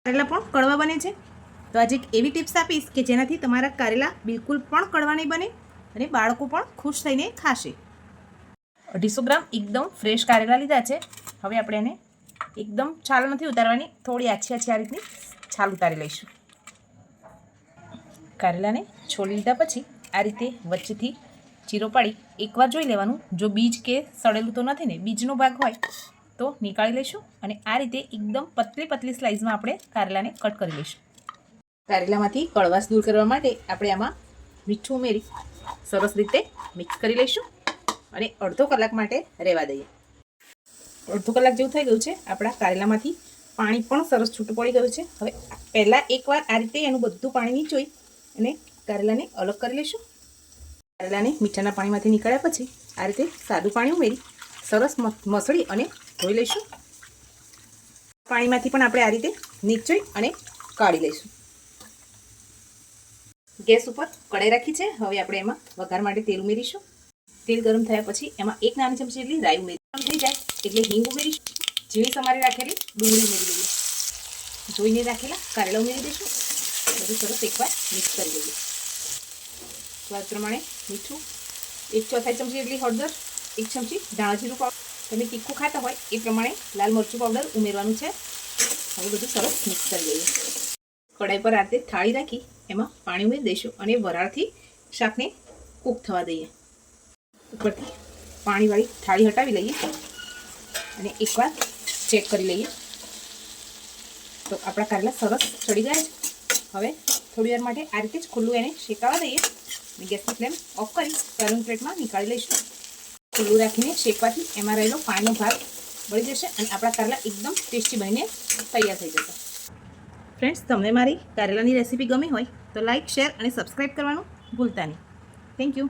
કારેલા પણ કડવા બને છે। તો આજે એક એવી ટિપ્સ આપીશ કે જેનાથી તમારા કારેલા બિલકુલ પણ કડવા નહીં બને અને બાળકો પણ ખુશ થઈને ખાશે। 250 ગ્રામ એકદમ ફ્રેશ કારેલા લીધા છે। હવે આપણે એને એકદમ છાલ નથી ઉતારવાની, થોડી આછી આછી આ રીતની છાલ ઉતારી લઈશું। કારેલાને છોલી લીધા પછી આ રીતે વચ્ચેથી ચીરો પાડી એકવાર જોઈ લેવાનું, જો બીજ કે સડેલું તો નથી ને, બીજનો ભાગ હોય તો નીકાળી લઈશું અને આ રીતે એકદમ પતલી પતલી સ્લાઇસમાં આપણે કારેલાને કટ કરી લઈશું। કારેલામાંથી કડવાશ દૂર કરવા માટે આપણે આમાં મીઠું ઉમેરી સરસ રીતે મિક્સ કરી લઈશું અને અડધો કલાક માટે રહેવા દઈએ। અડધો કલાક જેવું થઈ ગયું છે। આપણા કારેલામાંથી પાણી પણ સરસ છૂટું પડી ગયું છે। હવે પહેલાં એકવાર આ રીતે એનું બધું પાણી નીચોઈ અને કારેલાને અલગ કરી લઈશું। કારેલાને મીઠાના પાણીમાંથી નીકળ્યા પછી આ રીતે સાદું પાણી ઉમેરી સરસ મસળી અને ધોઈ લઈશું। પાણીમાંથી પણ આપણે આ રીતે નીચોઈ અને કાઢી લઈશું। ગેસ ઉપર કઢાઈ રાખી છે। હવે આપણે એમાં વઘાર માટે તેલ ઉમેરીશું। તેલ ગરમ થયા પછી એમાં 1 નાની ચમચી જેટલી રાઈ ઉમેરી, થઈ જાય એટલે હિંગ ઉમેરીશું। ઝીણી સમારી રાખેલી ડુંગળી ઉમેરી દઈએ, ધોઈને રાખેલા કારેલા ઉમેરી દઈશું। બધું સરસ એકવાર મિક્સ કરી દઈએ। સ્વાદ પ્રમાણે મીઠું, 1/4 ચમચી જેટલી હળદર, 1 ચમચી ધાણા જીરું પાવડર, તમે તીખું ખાતા હોય એ પ્રમાણે લાલ મરચું પાવડર ઉમેરવાનું છે। હવે બધું સરસ મિક્સ કરી દઈએ। કઢાઈ પર આ રીતે થાળી રાખી એમાં પાણી ઉમેરી દઈશું અને વરાળથી શાકને કૂક થવા દઈએ। ઉપરથી પાણીવાળી થાળી હટાવી લઈએ અને એકવાર ચેક કરી લઈએ તો આપણા કારેલા સરસ ચડી ગયા છે। હવે થોડી વાર માટે આ રીતે જ ખુલ્લું એને શેકાવા દઈએ અને ગેસની ફ્લેમ ઓફ કરી સર્વિંગ પ્લેટમાં નીકાળી લઈશું। ખુલ્લું રાખીને શેકવાથી એમાં રહેલો પાણીનો ભાગ બળી જશે અને આપણા કારેલા એકદમ ટેસ્ટી બનીને તૈયાર થઈ જશે। ફ્રેન્ડ્સ, તમને મારી કારેલાની રેસીપી ગમી હોય તો લાઇક, શેર અને સબસ્ક્રાઈબ કરવાનું ભૂલતા નહીં। Thank you.